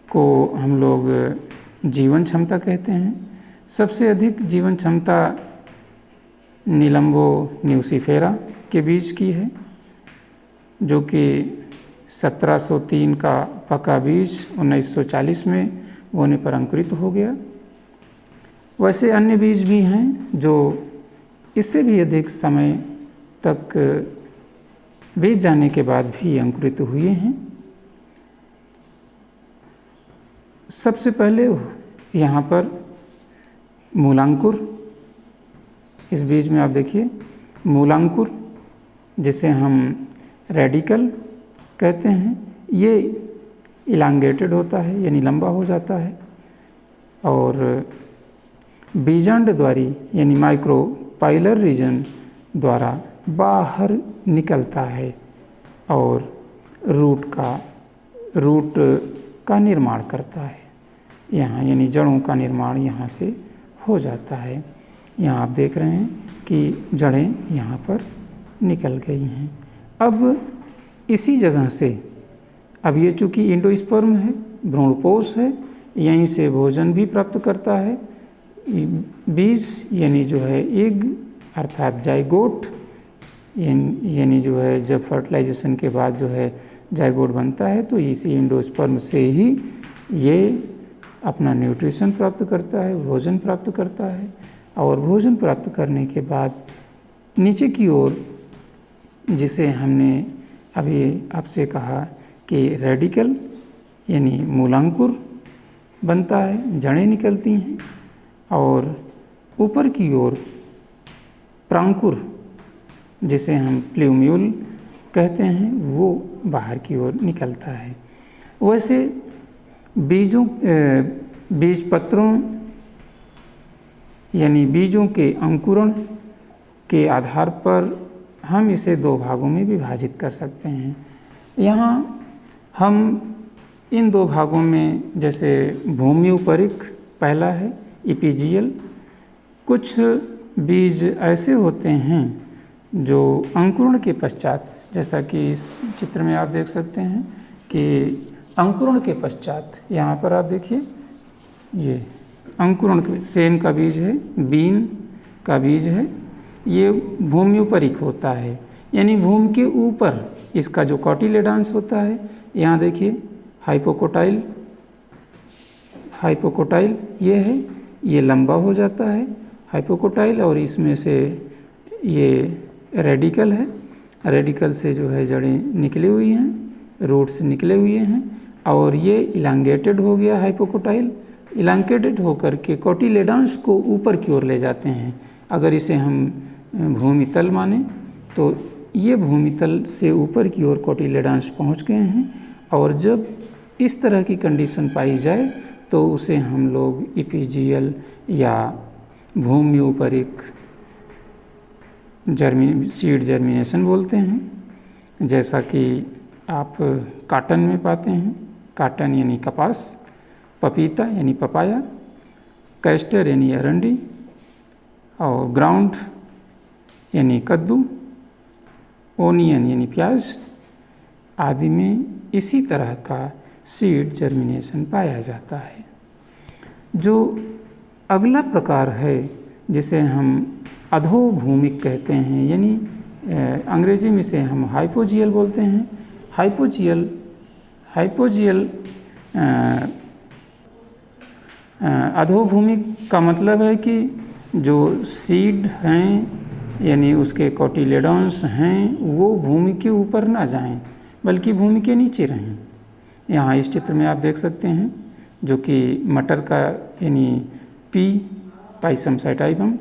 को हम लोग जीवन क्षमता कहते हैं। सबसे अधिक जीवन क्षमता निलंबो न्यूसीफेरा के बीज की है, जो कि 1703 का पका बीज 1940 में बोने पर अंकुरित हो गया। वैसे अन्य बीज भी हैं जो इससे भी अधिक समय तक बीत जाने के बाद भी अंकुरित हुए हैं। सबसे पहले यहाँ पर मूलांकुर, इस बीज में आप देखिए मूलांकुर, जिसे हम रेडिकल कहते हैं, ये इलांगेटेड होता है यानी लंबा हो जाता है, और बीजांड द्वारी यानी माइक्रोपाइलर रीजन द्वारा बाहर निकलता है और रूट का निर्माण करता है। यहाँ यानी जड़ों का निर्माण यहाँ से हो जाता है। यहाँ आप देख रहे हैं कि जड़ें यहाँ पर निकल गई हैं। अब इसी जगह से, अब ये चूँकि इंडोस्पर्म है, भ्रूणपोष है, यहीं से भोजन भी प्राप्त करता है। बीज यानी जो है एग अर्थात जाइगोट, यानी जो है जब फर्टिलाइजेशन के बाद जो है जाइगोट बनता है, तो इसी इंडोस्पर्म से ही ये अपना न्यूट्रिशन प्राप्त करता है, भोजन प्राप्त करता है। और भोजन प्राप्त करने के बाद नीचे की ओर, जिसे हमने अभी आपसे कहा कि रेडिकल यानी मूलांकुर बनता है, जड़ें निकलती हैं, और ऊपर की ओर प्रांकुर, जिसे हम प्ल्यूम्यूल कहते हैं, वो बाहर की ओर निकलता है। वैसे बीजपत्रों यानी बीजों के अंकुरण के आधार पर हम इसे 2 भागों में विभाजित कर सकते हैं। यहाँ हम इन 2 भागों में, जैसे भूमि उपरिक पहला है इपीजियल, कुछ बीज ऐसे होते हैं जो अंकुरण के पश्चात, जैसा कि इस चित्र में आप देख सकते हैं कि अंकुरण के पश्चात, यहाँ पर आप देखिए ये अंकुरण के सेम का बीज है, बीन का बीज है, ये भूमि ऊपरिक होता है, यानी भूमि के ऊपर इसका जो कोटिलेडॉन्स होता है। यहाँ देखिए हाइपोकोटाइल, हाइपोकोटाइल ये है, ये लंबा हो जाता है हाइपोकोटाइल, और इसमें से ये रेडिकल है, रेडिकल से जो है जड़ें निकली हुई हैं, रूट्स निकले हुए हैं, और ये इलांगेटेड हो गया हाइपोकोटाइल। इलांगेटेड होकर के कोटिलेडॉन्स को ऊपर की ओर ले जाते हैं। अगर इसे हम भूमितल माने तो ये भूमितल से ऊपर की ओर कोटिलेडॉन्स पहुंच गए हैं, और जब इस तरह की कंडीशन पाई जाए तो उसे हम लोग इपीजियल या भूमि ऊपरिक सीड जर्मिनेशन बोलते हैं। जैसा कि आप काटन में पाते हैं, काटन यानी कपास, पपीता यानी पपाया, कैस्टर यानी अरंडी, और ग्राउंड यानी कद्दू, ओनियन यानी प्याज आदि में इसी तरह का सीड जर्मिनेशन पाया जाता है। जो अगला प्रकार है जिसे हम अधोभूमिक कहते हैं, यानी अंग्रेजी में से हम हाइपोजियल बोलते हैं। हाइपोजियल अधोभूमिक का मतलब है कि जो सीड हैं यानी उसके कोटिलेडॉन्स हैं वो भूमि के ऊपर ना जाएं बल्कि भूमि के नीचे रहें। यहाँ इस चित्र में आप देख सकते हैं जो कि मटर का यानी पाइसम सैटाइवम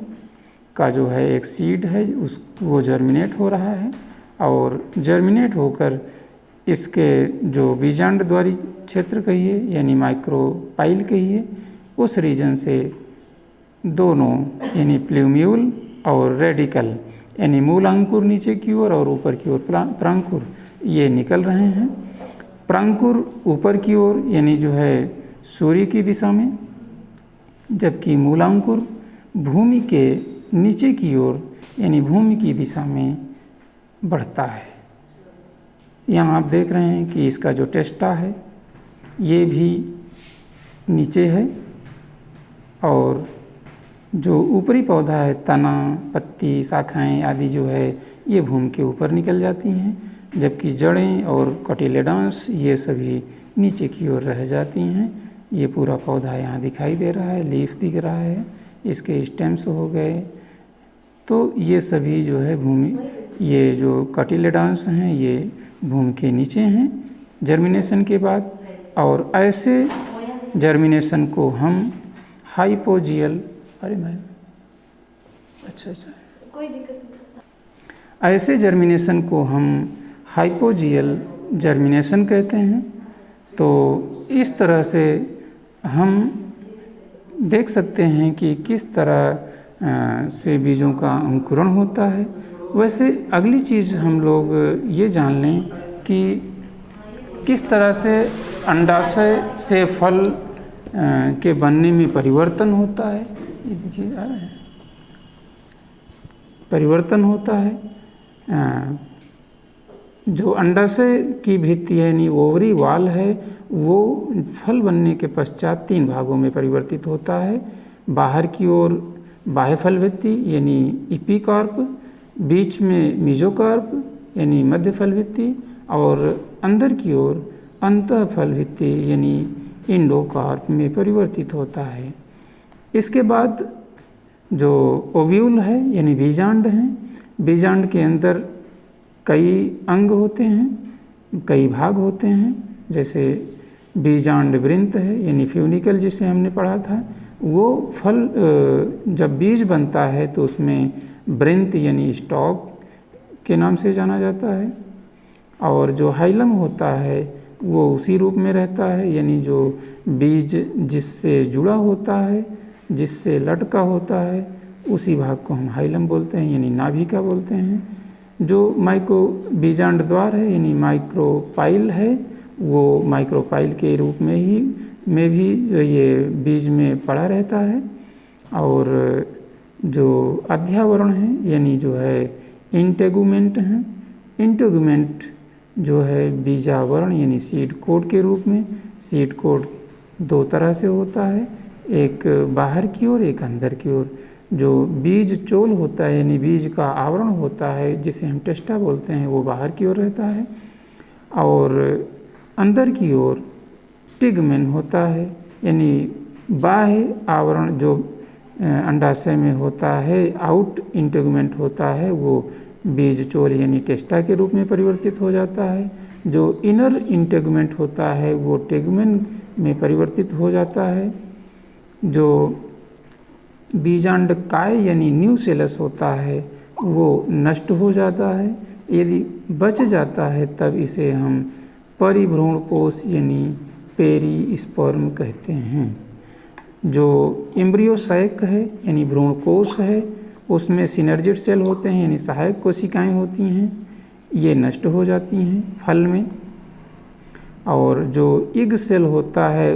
का जो है एक सीड है, वो जर्मिनेट हो रहा है, और जर्मिनेट होकर इसके जो बीजांड द्वारी क्षेत्र कहिए यानी माइक्रोपाइल कहिए, उस रीजन से दोनों यानी प्लूम्यूल और रेडिकल यानी मूल अंकुर नीचे की ओर और ऊपर की ओर प्रांकुर ये निकल रहे हैं। प्रांकुर ऊपर की ओर यानी जो है सूर्य की दिशा में, जबकि मूलांकुर भूमि के नीचे की ओर यानी भूमि की दिशा में बढ़ता है। यहाँ आप देख रहे हैं कि इसका जो टेस्टा है ये भी नीचे है, और जो ऊपरी पौधा है तना, पत्ती, शाखाएं आदि जो है ये भूमि के ऊपर निकल जाती हैं, जबकि जड़ें और कोटिलेडॉन्स ये सभी नीचे की ओर रह जाती हैं। ये पूरा पौधा यहाँ दिखाई दे रहा है, लीफ दिख रहा है, इसके स्टेम्स हो गए, तो ये सभी जो है भूमि, ये जो कोटिलेडॉन्स हैं ये भूमि के नीचे हैं जर्मिनेशन के बाद। और ऐसे जर्मिनेशन को हम हाइपोजियल कोई दिक्कत नहीं, ऐसे जर्मिनेशन को हम हाइपोजियल जर्मिनेशन कहते हैं। तो इस तरह से हम देख सकते हैं कि किस तरह से बीजों का अंकुरण होता है। वैसे अगली चीज़ हम लोग ये जान लें कि किस तरह से अंडाशय से फल के बनने में परिवर्तन होता है। ये देखिए आ रहा है, परिवर्तन होता है। जो अंडाशय की भित्ति है यानी ओवरी वॉल है वो फल बनने के पश्चात 3 भागों में परिवर्तित होता है। बाहर की ओर बाह्य फल भित्ति यानी इपीकार्प, बीच में मीजोकार्प यानी मध्य फल भित्ति, और अंदर की ओर अंतः फल भित्ति यानी इंडोकार्प में परिवर्तित होता है। इसके बाद जो ओव्यूल है यानी बीजांड हैं, बीजांड के अंदर कई अंग होते हैं, कई भाग होते हैं, जैसे बीजांड वृंत है यानी फ्यूनिकल जिसे हमने पढ़ा था। वो फल जब बीज बनता है तो उसमें वृंत यानी स्टॉक के नाम से जाना जाता है, और जो हाइलम होता है वो उसी रूप में रहता है, यानी जो बीज जिससे जुड़ा होता है, जिससे लटका होता है, उसी भाग को हम हाइलम बोलते हैं यानी नाभिका बोलते हैं। जो माइक्रो बीजांड द्वार है यानी माइक्रोपाइल है, वो माइक्रोपाइल के रूप में भी ये बीज में पड़ा रहता है। और जो अध्यावरण है यानी जो है इंटेगुमेंट हैं, इंटेगुमेंट जो है बीजावरण यानी सीड कोड के रूप में। सीड कोड 2 तरह से होता है, एक बाहर की ओर, एक अंदर की ओर। जो बीज चोल होता है यानी बीज का आवरण होता है जिसे हम टेस्टा बोलते हैं, वो बाहर की ओर रहता है और अंदर की ओर टिगमेन होता है यानी बाह्य आवरण जो अंडाशय में होता है, आउट इंटेगुमेंट होता है, वो बीज चोल यानी टेस्टा के रूप में परिवर्तित हो जाता है। जो इनर इंटेगुमेंट होता है वो टेगुमेन में परिवर्तित हो जाता है। जो बीजांडकाय यानी न्यूसेलस होता है वो नष्ट हो जाता है। यदि बच जाता है तब इसे हम परिभ्रूण कोष यानी पेरीस्पर्म कहते हैं। जो एम्ब्रियोसाइक है यानी भ्रूण कोष है, उसमें सिनर्जिड सेल होते हैं यानी सहायक कोशिकाएं होती हैं, ये नष्ट हो जाती हैं फल में। और जो इग सेल होता है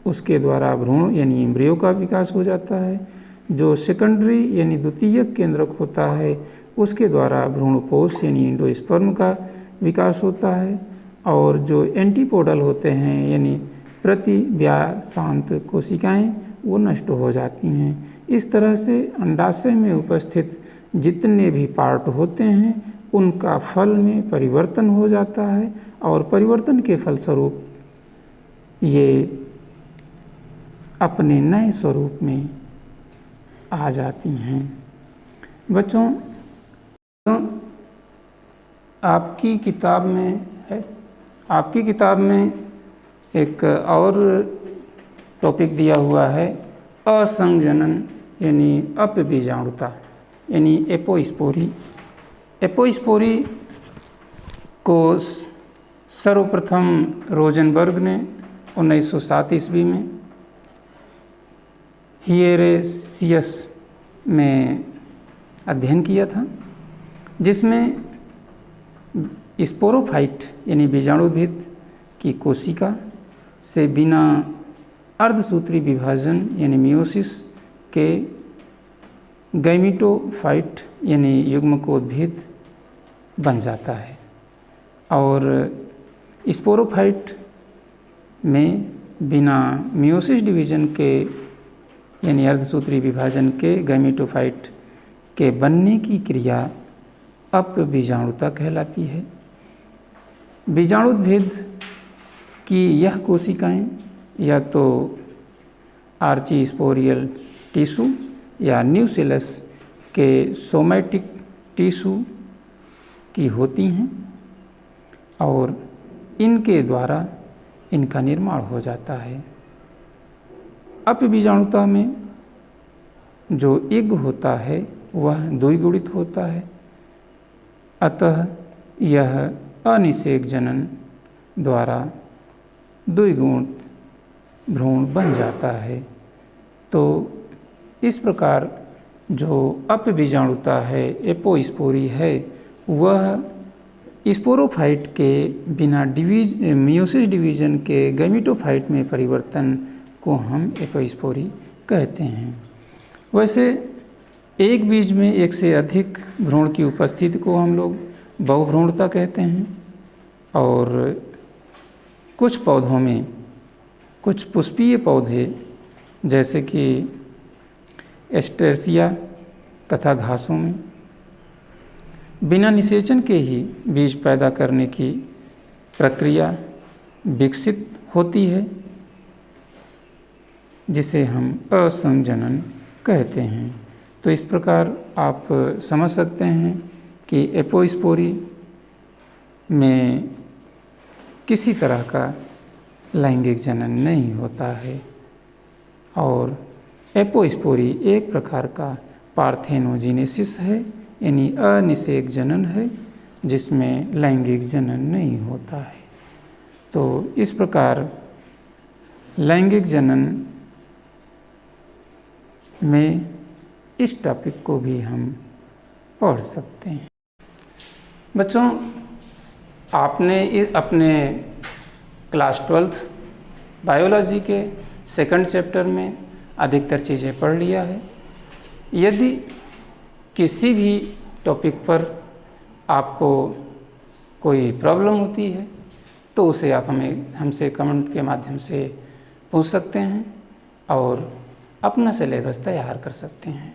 उसके द्वारा भ्रूण यानी एम्ब्रियो का विकास हो जाता है। जो सेकेंडरी यानी द्वितीयक केंद्रक होता है उसके द्वारा भ्रूणपोष यानी एंडोस्पर्म का विकास होता है। और जो एंटीपोडल होते हैं यानी प्रतिव्यासांत कोशिकाएं वो नष्ट हो जाती हैं। इस तरह से अंडाशय में उपस्थित जितने भी पार्ट होते हैं उनका फल में परिवर्तन हो जाता है और परिवर्तन के फलस्वरूप ये अपने नए स्वरूप में आ जाती हैं। बच्चों, आपकी किताब में एक और टॉपिक दिया हुआ है असंजनन यानी अपबीजाणुता यानी एपोस्पोरी। एपोस्पोरी को सर्वप्रथम रोजनबर्ग ने 1907 ईस्वी में हिएरेसियस में अध्ययन किया था, जिसमें स्पोरोफाइट यानी बीजाणुभिद की कोशिका से बिना अर्धसूत्री विभाजन यानी मियोसिस के गैमीटोफाइट यानी युग्मकोद्भिद बन जाता है। और स्पोरोफाइट में बिना मियोसिस डिवीजन के यानी अर्धसूत्री विभाजन के गैमीटोफाइट के बनने की क्रिया अपबीजाणुता कहलाती है। बीजाणुद्भिद की यह कोशिकाएं या तो आर्चीस्पोरियल टिश्यू या न्यूसेलस के सोमैटिक टिश्यू की होती हैं और इनके द्वारा इनका निर्माण हो जाता है। अपबीजाणुता में जो एग होता है वह द्विगुणित होता है, अतः यह अनिषेक जनन द्वारा द्विगुणित भ्रूण बन जाता है। तो इस प्रकार जो अपबीजाणुता है, एपोस्पोरी है, वह स्पोरोफाइट के बिना मियोसिस डिवीजन के गैमीटोफाइट में परिवर्तन को हम एपोस्पोरी कहते हैं। वैसे एक बीज में एक से अधिक भ्रूण की उपस्थिति को हम लोग बहुभ्रूणता कहते हैं। और कुछ पौधों में, कुछ पुष्पीय पौधे जैसे कि एस्टेरेसिया तथा घासों में बिना निषेचन के ही बीज पैदा करने की प्रक्रिया विकसित होती है, जिसे हम असंजनन कहते हैं। तो इस प्रकार आप समझ सकते हैं कि एपोस्पोरी में किसी तरह का लैंगिक जनन नहीं होता है और एपोस्पोरी एक प्रकार का पार्थेनोजेनेसिस है यानी अनिषेक जनन है जिसमें लैंगिक जनन नहीं होता है। तो इस प्रकार लैंगिक जनन में इस टॉपिक को भी हम पढ़ सकते हैं। बच्चों, आपने अपने क्लास 12th बायोलॉजी के सेकंड चैप्टर में अधिकतर चीज़ें पढ़ लिया है। यदि किसी भी टॉपिक पर आपको कोई प्रॉब्लम होती है तो उसे आप हमसे कमेंट के माध्यम से पूछ सकते हैं और अपना सिलेबस तैयार कर सकते हैं।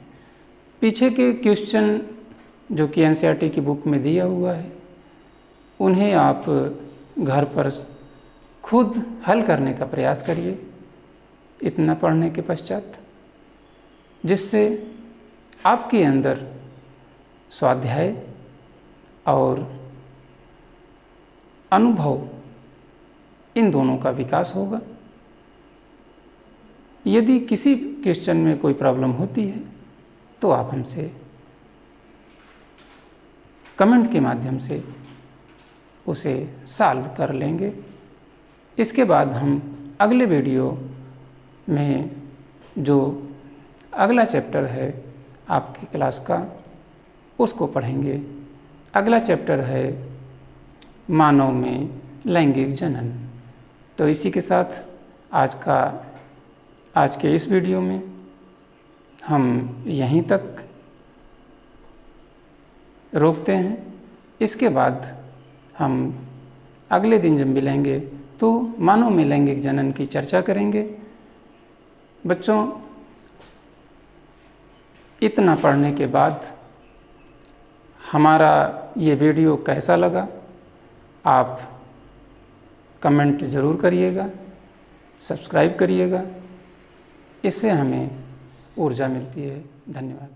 पीछे के क्वेश्चन जो कि एनसीईआरटी की बुक में दिया हुआ है, उन्हें आप घर पर खुद हल करने का प्रयास करिए इतना पढ़ने के पश्चात, जिससे आपके अंदर स्वाध्याय और अनुभव इन दोनों का विकास होगा। यदि किसी क्वेश्चन में कोई प्रॉब्लम होती है तो आप हमसे कमेंट के माध्यम से उसे सॉल्व कर लेंगे। इसके बाद हम अगले वीडियो में जो अगला चैप्टर है आपकी क्लास का उसको पढ़ेंगे। अगला चैप्टर है मानव में लैंगिक जनन। तो इसी के साथ आज के इस वीडियो में हम यहीं तक रोकते हैं। इसके बाद हम अगले दिन जब मिलेंगे तो मानव में लैंगिक जनन की चर्चा करेंगे। बच्चों, इतना पढ़ने के बाद हमारा ये वीडियो कैसा लगा आप कमेंट ज़रूर करिएगा, सब्सक्राइब करिएगा। इससे हमें ऊर्जा मिलती है। धन्यवाद।